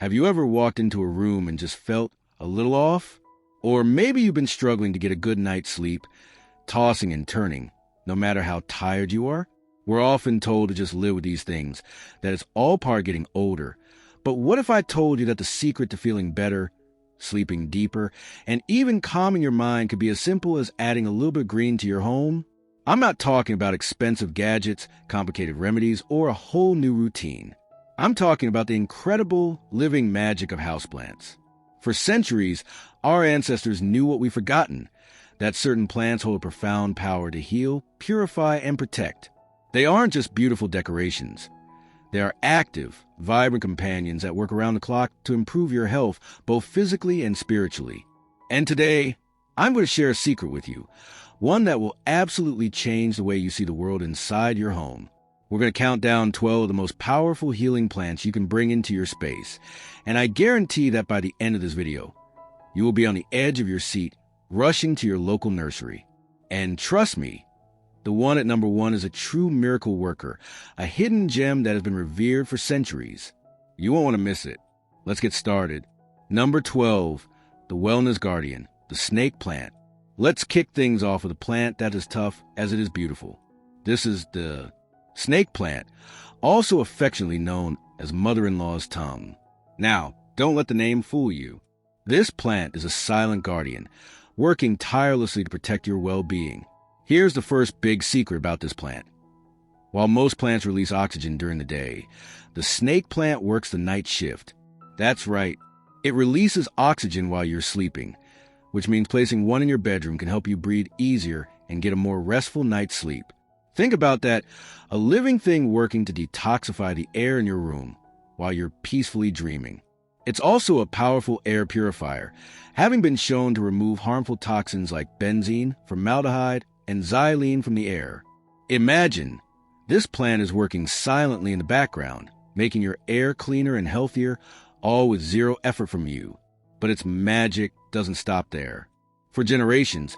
Have you ever walked into a room and just felt a little off? Or maybe you've been struggling to get a good night's sleep, tossing and turning, no matter how tired you are? We're often told to just live with these things, that it's all part of getting older. But what if I told you that the secret to feeling better, sleeping deeper, and even calming your mind could be as simple as adding a little bit of green to your home? I'm not talking about expensive gadgets, complicated remedies, or a whole new routine. I'm talking about the incredible living magic of houseplants. For centuries, our ancestors knew what we've forgotten, that certain plants hold a profound power to heal, purify, and protect. They aren't just beautiful decorations. They are active, vibrant companions that work around the clock to improve your health, both physically and spiritually. And today, I'm going to share a secret with you, one that will absolutely change the way you see the world inside your home. We're going to count down 12 of the most powerful healing plants you can bring into your space. And I guarantee that by the end of this video, you will be on the edge of your seat, rushing to your local nursery. And trust me, the one at number 1 is a true miracle worker, a hidden gem that has been revered for centuries. You won't want to miss it. Let's get started. Number 12, the wellness guardian, the snake plant. Let's kick things off with a plant that is tough as it is beautiful. This is the snake plant, also affectionately known as mother-in-law's tongue. Now, don't let the name fool you. This plant is a silent guardian, working tirelessly to protect your well-being. Here's the first big secret about this plant. While most plants release oxygen during the day, the snake plant works the night shift. That's right, it releases oxygen while you're sleeping, which means placing one in your bedroom can help you breathe easier and get a more restful night's sleep. Think about that, a living thing working to detoxify the air in your room while you're peacefully dreaming. It's also a powerful air purifier, having been shown to remove harmful toxins like benzene, formaldehyde, and xylene from the air. Imagine, this plant is working silently in the background, making your air cleaner and healthier, all with zero effort from you. But its magic doesn't stop there. For generations,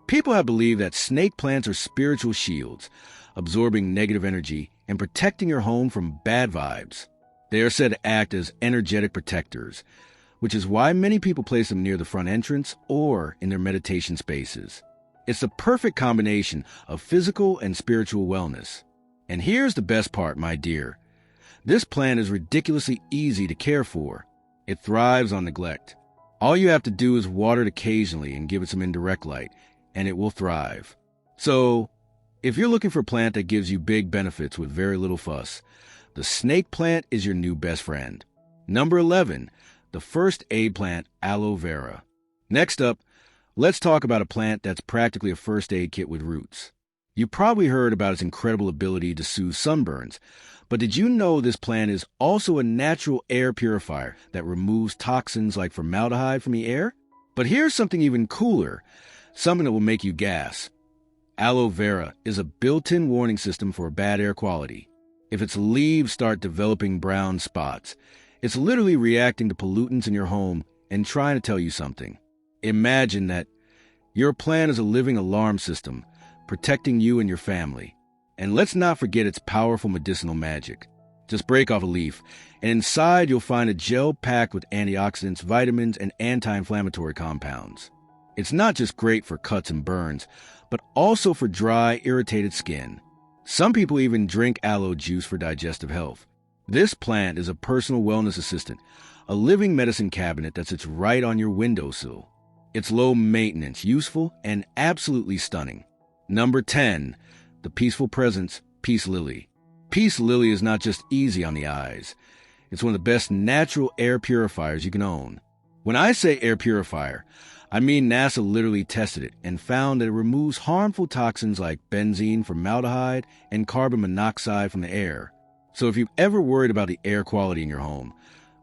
people have believed that snake plants are spiritual shields, absorbing negative energy and protecting your home from bad vibes. They are said to act as energetic protectors, which is why many people place them near the front entrance or in their meditation spaces. It's the perfect combination of physical and spiritual wellness. And here's the best part, my dear. This plant is ridiculously easy to care for. It thrives on neglect. All you have to do is water it occasionally and give it some indirect light, and it will thrive. So, if you're looking for a plant that gives you big benefits with very little fuss, the snake plant is your new best friend. Number 11, the first aid plant, Aloe Vera. Next up, let's talk about a plant that's practically a first aid kit with roots. You probably heard about its incredible ability to soothe sunburns, but did you know this plant is also a natural air purifier that removes toxins like formaldehyde from the air? But here's something even cooler, something that will make you gasp. Aloe Vera is a built-in warning system for bad air quality. If its leaves start developing brown spots, it's literally reacting to pollutants in your home and trying to tell you something. Imagine that your plant is a living alarm system, protecting you and your family. And let's not forget its powerful medicinal magic. Just break off a leaf, and inside you'll find a gel packed with antioxidants, vitamins, and anti-inflammatory compounds. It's not just great for cuts and burns, but also for dry, irritated skin. Some people even drink aloe juice for digestive health. This plant is a personal wellness assistant, a living medicine cabinet that sits right on your windowsill. It's low maintenance, useful, and absolutely stunning. Number 10, the peaceful presence, Peace Lily. Peace Lily is not just easy on the eyes. It's one of the best natural air purifiers you can own. When I say air purifier, I mean NASA literally tested it and found that it removes harmful toxins like benzene, formaldehyde, and carbon monoxide from the air. So if you've ever worried about the air quality in your home,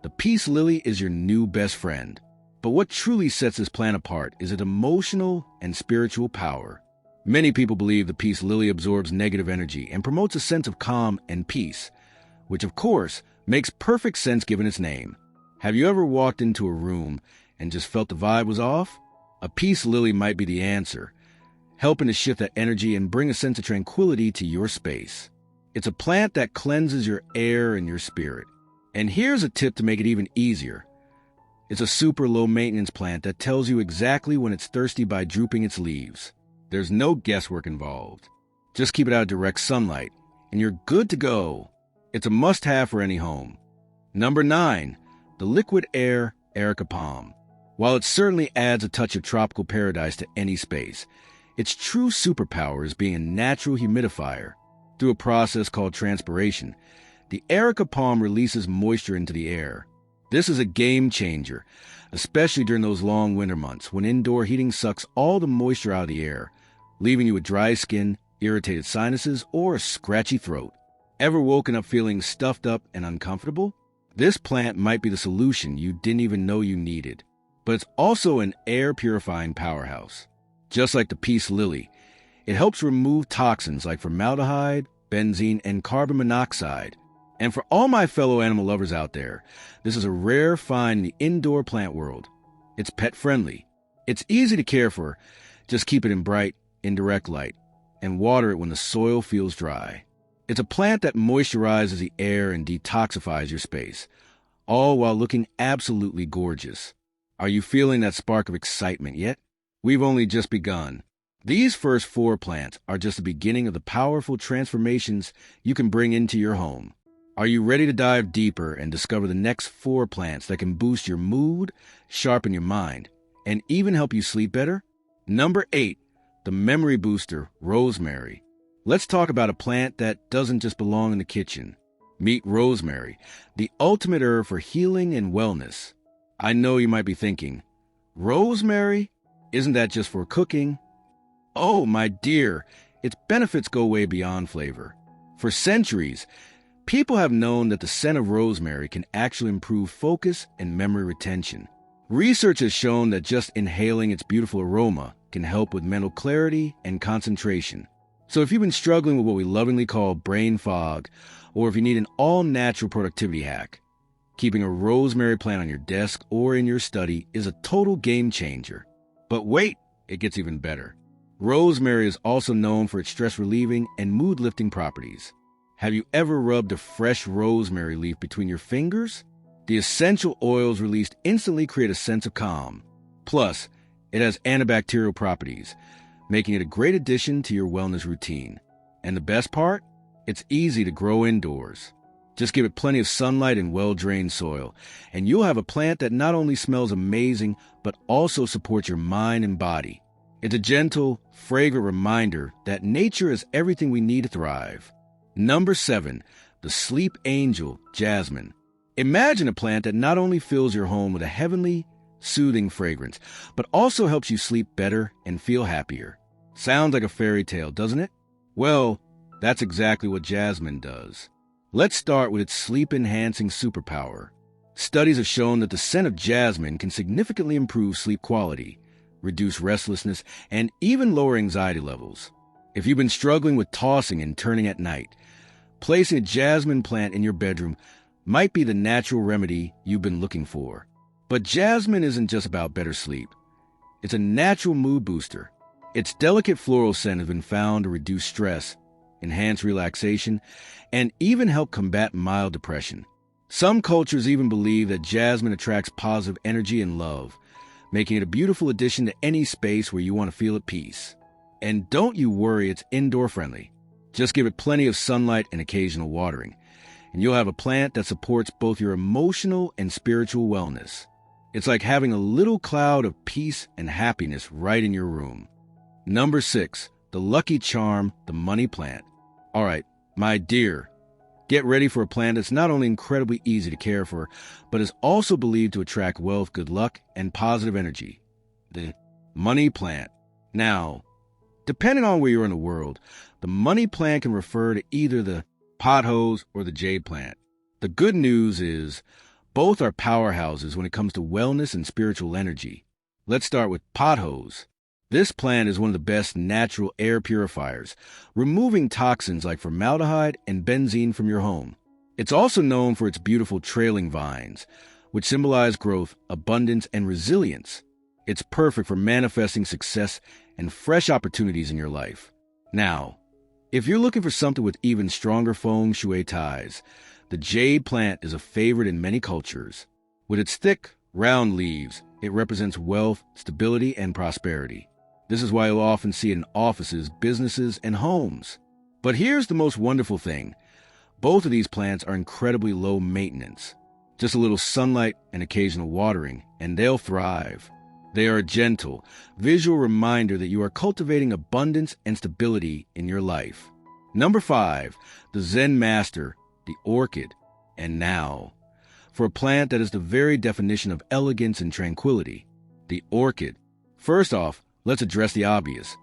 the Peace Lily is your new best friend. But what truly sets this plant apart is its emotional and spiritual power. Many people believe the Peace Lily absorbs negative energy and promotes a sense of calm and peace, which of course makes perfect sense given its name. Have you ever walked into a room and just felt the vibe was off? A Peace Lily might be the answer, helping to shift that energy and bring a sense of tranquility to your space. It's a plant that cleanses your air and your spirit. And here's a tip to make it even easier. It's a super low-maintenance plant that tells you exactly when it's thirsty by drooping its leaves. There's no guesswork involved. Just keep it out of direct sunlight, and you're good to go. It's a must-have for any home. Number 9, the liquid air Areca Palm. While it certainly adds a touch of tropical paradise to any space, its true superpower is being a natural humidifier. Through a process called transpiration, the Areca Palm releases moisture into the air. This is a game changer, especially during those long winter months when indoor heating sucks all the moisture out of the air, leaving you with dry skin, irritated sinuses, or a scratchy throat. Ever woken up feeling stuffed up and uncomfortable? This plant might be the solution you didn't even know you needed. But it's also an air-purifying powerhouse. Just like the peace lily, it helps remove toxins like formaldehyde, benzene, and carbon monoxide. And for all my fellow animal lovers out there, this is a rare find in the indoor plant world. It's pet-friendly. It's easy to care for. Just keep it in bright, indirect light, and water it when the soil feels dry. It's a plant that moisturizes the air and detoxifies your space, all while looking absolutely gorgeous. Are you feeling that spark of excitement yet? We've only just begun. These first 4 plants are just the beginning of the powerful transformations you can bring into your home. Are you ready to dive deeper and discover the next 4 plants that can boost your mood, sharpen your mind, and even help you sleep better? Number 8, the memory booster, rosemary. Let's talk about a plant that doesn't just belong in the kitchen. Meet rosemary, the ultimate herb for healing and wellness. I know you might be thinking, rosemary? Isn't that just for cooking? Oh, my dear, its benefits go way beyond flavor. For centuries, people have known that the scent of rosemary can actually improve focus and memory retention. Research has shown that just inhaling its beautiful aroma can help with mental clarity and concentration. So if you've been struggling with what we lovingly call brain fog, or if you need an all-natural productivity hack, keeping a rosemary plant on your desk or in your study is a total game changer. But wait, it gets even better. Rosemary is also known for its stress-relieving and mood-lifting properties. Have you ever rubbed a fresh rosemary leaf between your fingers? The essential oils released instantly create a sense of calm. Plus, it has antibacterial properties, making it a great addition to your wellness routine. And the best part? It's easy to grow indoors. Just give it plenty of sunlight and well-drained soil, and you'll have a plant that not only smells amazing, but also supports your mind and body. It's a gentle, fragrant reminder that nature is everything we need to thrive. Number 7, the sleep angel, jasmine. Imagine a plant that not only fills your home with a heavenly, soothing fragrance, but also helps you sleep better and feel happier. Sounds like a fairy tale, doesn't it? Well, that's exactly what jasmine does. Let's start with its sleep-enhancing superpower. Studies have shown that the scent of jasmine can significantly improve sleep quality, reduce restlessness, and even lower anxiety levels. If you've been struggling with tossing and turning at night, placing a jasmine plant in your bedroom might be the natural remedy you've been looking for. But jasmine isn't just about better sleep. It's a natural mood booster. Its delicate floral scent has been found to reduce stress, enhance relaxation, and even help combat mild depression. Some cultures even believe that jasmine attracts positive energy and love, making it a beautiful addition to any space where you want to feel at peace. And don't you worry, it's indoor friendly. Just give it plenty of sunlight and occasional watering, and you'll have a plant that supports both your emotional and spiritual wellness. It's like having a little cloud of peace and happiness right in your room. Number 6, the lucky charm, the money plant. All right, my dear, get ready for a plant that's not only incredibly easy to care for, but is also believed to attract wealth, good luck, and positive energy. The money plant. Now, depending on where you're in the world, the money plant can refer to either the pothose or the jade plant. The good news is both are powerhouses when it comes to wellness and spiritual energy. Let's start with pothose. This plant is one of the best natural air purifiers, removing toxins like formaldehyde and benzene from your home. It's also known for its beautiful trailing vines, which symbolize growth, abundance, and resilience. It's perfect for manifesting success and fresh opportunities in your life. Now, if you're looking for something with even stronger feng shui ties, The jade plant is a favorite in many cultures. With its thick, round leaves, it represents wealth, stability, and prosperity. This is why you'll often see it in offices, businesses, and homes. But here's the most wonderful thing. Both of these plants are incredibly low maintenance. Just a little sunlight and occasional watering, and they'll thrive. They are a gentle, visual reminder that you are cultivating abundance and stability in your life. Number 5, the Zen master, the orchid. And now, for a plant that is the very definition of elegance and tranquility, the orchid. First off, let's address the obvious.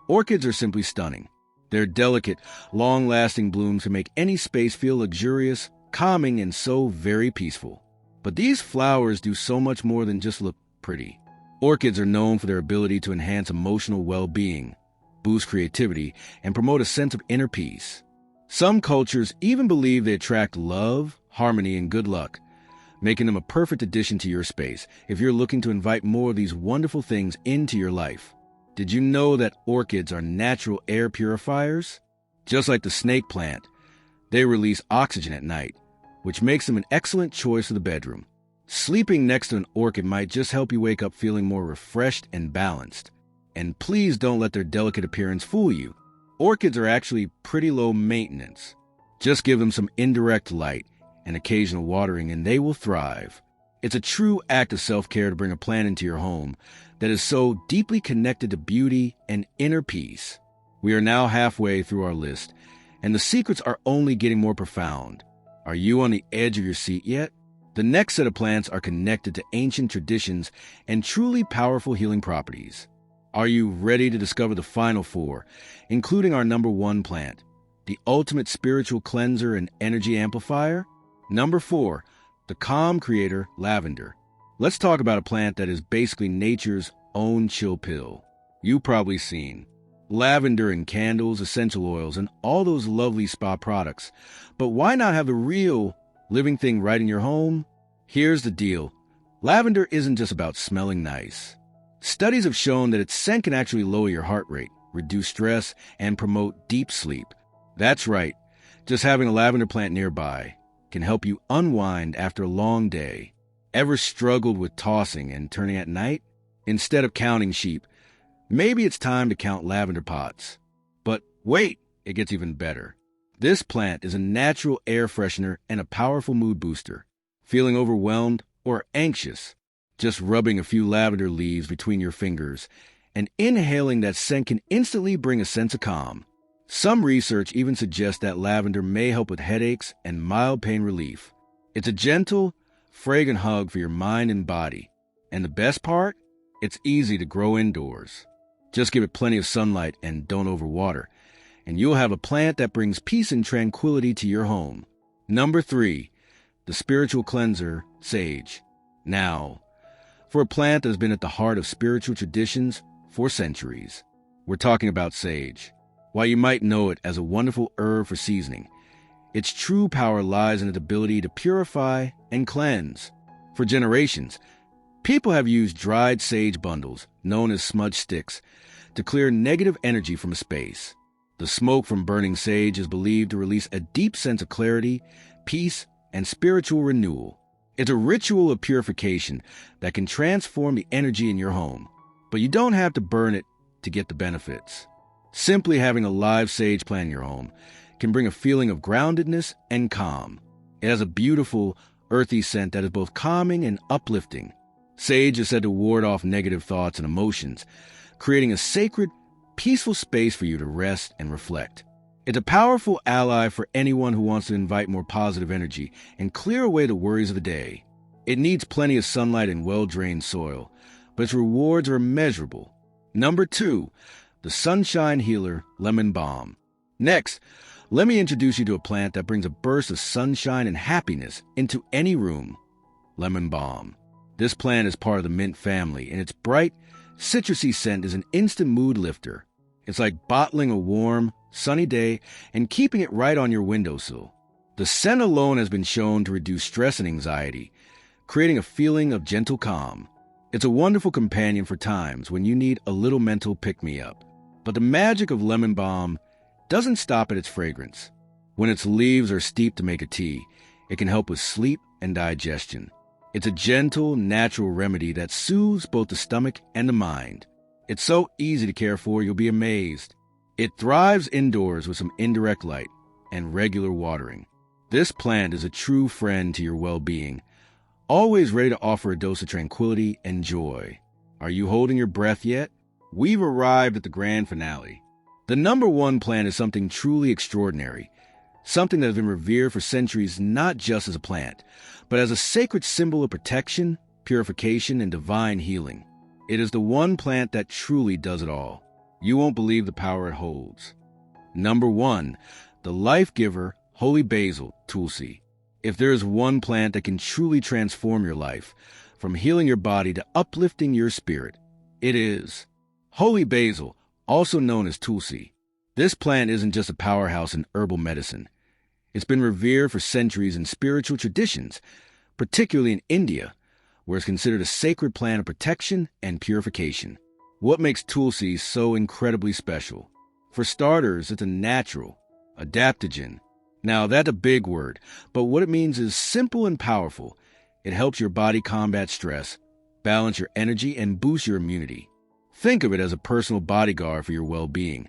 Orchids are simply stunning. Their delicate, long-lasting blooms can make any space feel luxurious, calming, and so very peaceful. But these flowers do so much more than just look pretty. Orchids are known for their ability to enhance emotional well-being, boost creativity, and promote a sense of inner peace. Some cultures even believe they attract love, harmony, and good luck, making them a perfect addition to your space if you're looking to invite more of these wonderful things into your life. Did you know that orchids are natural air purifiers? Just like the snake plant, they release oxygen at night, which makes them an excellent choice for the bedroom. Sleeping next to an orchid might just help you wake up feeling more refreshed and balanced. And please don't let their delicate appearance fool you. Orchids are actually pretty low maintenance. Just give them some indirect light and occasional watering and they will thrive. It's a true act of self-care to bring a plant into your home that is so deeply connected to beauty and inner peace. We are now halfway through our list, and the secrets are only getting more profound. Are you on the edge of your seat yet? The next set of plants are connected to ancient traditions and truly powerful healing properties. Are you ready to discover the final 4, including our number 1 plant, the ultimate spiritual cleanser and energy amplifier? Number 4, the calm creator, lavender. Let's talk about a plant that is basically nature's own chill pill. You've probably seen lavender in candles, essential oils, and all those lovely spa products. But why not have the real living thing right in your home? Here's the deal. Lavender isn't just about smelling nice. Studies have shown that its scent can actually lower your heart rate, reduce stress, and promote deep sleep. That's right. Just having a lavender plant nearby can help you unwind after a long day. Ever struggled with tossing and turning at night? Instead of counting sheep, maybe it's time to count lavender pots. But wait, it gets even better. This plant is a natural air freshener and a powerful mood booster. Feeling overwhelmed or anxious? Just rubbing a few lavender leaves between your fingers and inhaling that scent can instantly bring a sense of calm. Some research even suggests that lavender may help with headaches and mild pain relief. It's a gentle, fragrant hug for your mind and body. And the best part? It's easy to grow indoors. Just give it plenty of sunlight and don't overwater, and you'll have a plant that brings peace and tranquility to your home. Number 3, the spiritual cleanser, sage. Now, for a plant that has been at the heart of spiritual traditions for centuries, we're talking about sage. While you might know it as a wonderful herb for seasoning, its true power lies in its ability to purify and cleanse. For generations, people have used dried sage bundles, known as smudge sticks, to clear negative energy from a space. The smoke from burning sage is believed to release a deep sense of clarity, peace, and spiritual renewal. It's a ritual of purification that can transform the energy in your home. But you don't have to burn it to get the benefits. Simply having a live sage plant in your home can bring a feeling of groundedness and calm. It has a beautiful, earthy scent that is both calming and uplifting. Sage is said to ward off negative thoughts and emotions, creating a sacred, peaceful space for you to rest and reflect. It's a powerful ally for anyone who wants to invite more positive energy and clear away the worries of the day. It needs plenty of sunlight and well-drained soil, but its rewards are immeasurable. Number 2, the sunshine healer, lemon balm. Next, let me introduce you to a plant that brings a burst of sunshine and happiness into any room. Lemon balm. This plant is part of the mint family, and its bright, citrusy scent is an instant mood lifter. It's like bottling a warm, sunny day and keeping it right on your windowsill. The scent alone has been shown to reduce stress and anxiety, creating a feeling of gentle calm. It's a wonderful companion for times when you need a little mental pick-me-up. But the magic of lemon balm doesn't stop at its fragrance. When its leaves are steeped to make a tea, It can help with sleep and digestion. It's a gentle, natural remedy that soothes both the stomach and the mind. It's so easy to care for, you'll be amazed. It thrives indoors with some indirect light and regular watering. This plant is a true friend to your well-being, always ready to offer a dose of tranquility and joy. Are you holding your breath yet? We've arrived at the grand finale. The number one plant is something truly extraordinary, something that has been revered for centuries not just as a plant, but as a sacred symbol of protection, purification, and divine healing. It is the one plant that truly does it all. You won't believe the power it holds. Number 1, the life-giver, holy basil, Tulsi. If there is one plant that can truly transform your life, from healing your body to uplifting your spirit, it is holy basil, also known as Tulsi. This plant isn't just a powerhouse in herbal medicine. It's been revered for centuries in spiritual traditions, particularly in India, where it's considered a sacred plant of protection and purification. What makes Tulsi so incredibly special? For starters, it's a natural adaptogen. Now, that's a big word, but what it means is simple and powerful. It helps your body combat stress, balance your energy, and boost your immunity. Think of it as a personal bodyguard for your well-being,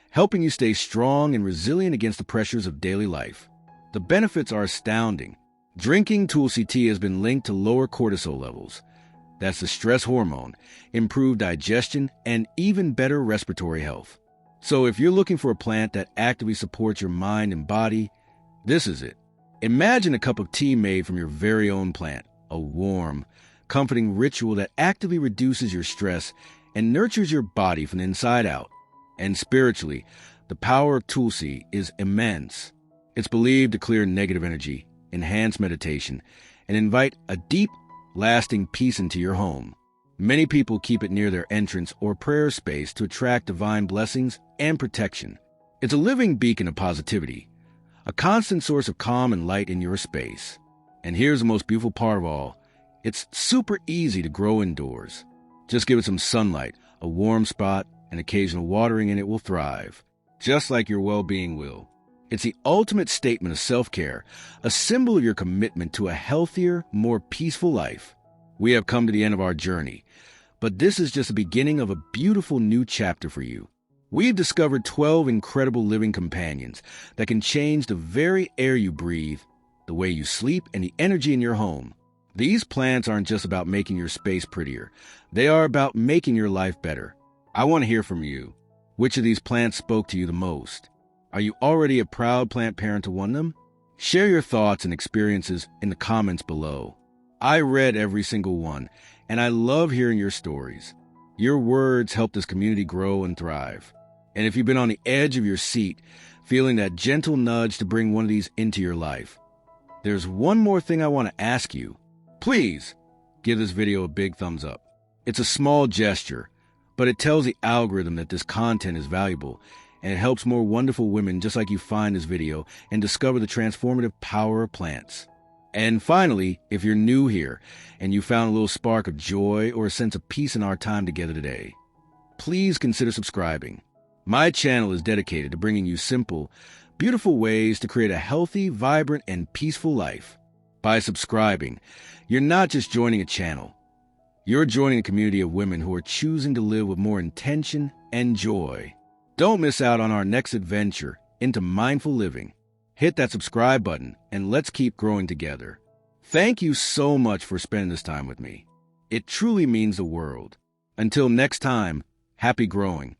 helping you stay strong and resilient against the pressures of daily life. The benefits are astounding. Drinking Tulsi tea has been linked to lower cortisol levels. That's the stress hormone, improved digestion, and even better respiratory health. So if you're looking for a plant that actively supports your mind and body, this is it. Imagine a cup of tea made from your very own plant, a warm, comforting ritual that actively reduces your stress and nurtures your body from the inside out. And spiritually, the power of Tulsi is immense. It's believed to clear negative energy, enhance meditation, and invite a deep, lasting peace into your home. Many people keep it near their entrance or prayer space to attract divine blessings and protection. It's a living beacon of positivity, a constant source of calm and light in your space. And here's the most beautiful part of all. It's super easy to grow indoors. Just give it some sunlight, a warm spot, and occasional watering, and it will thrive, just like your well-being will. It's the ultimate statement of self-care, a symbol of your commitment to a healthier, more peaceful life. We have come to the end of our journey, but this is just the beginning of a beautiful new chapter for you. We've discovered 12 incredible living companions that can change the very air you breathe, the way you sleep, and the energy in your home. These plants aren't just about making your space prettier. They are about making your life better. I want to hear from you. Which of these plants spoke to you the most? Are you already a proud plant parent to one of them? Share your thoughts and experiences in the comments below. I read every single one, and I love hearing your stories. Your words help this community grow and thrive. And if you've been on the edge of your seat, feeling that gentle nudge to bring one of these into your life, there's one more thing I want to ask you. Please give this video a big thumbs up. It's a small gesture, but it tells the algorithm that this content is valuable, and it helps more wonderful women just like you find this video and discover the transformative power of plants. And finally, if you're new here and you found a little spark of joy or a sense of peace in our time together today, please consider subscribing. My channel is dedicated to bringing you simple, beautiful ways to create a healthy, vibrant, and peaceful life. By subscribing, you're not just joining a channel. You're joining a community of women who are choosing to live with more intention and joy. Don't miss out on our next adventure into mindful living. Hit that subscribe button and let's keep growing together. Thank you so much for spending this time with me. It truly means the world. Until next time, happy growing.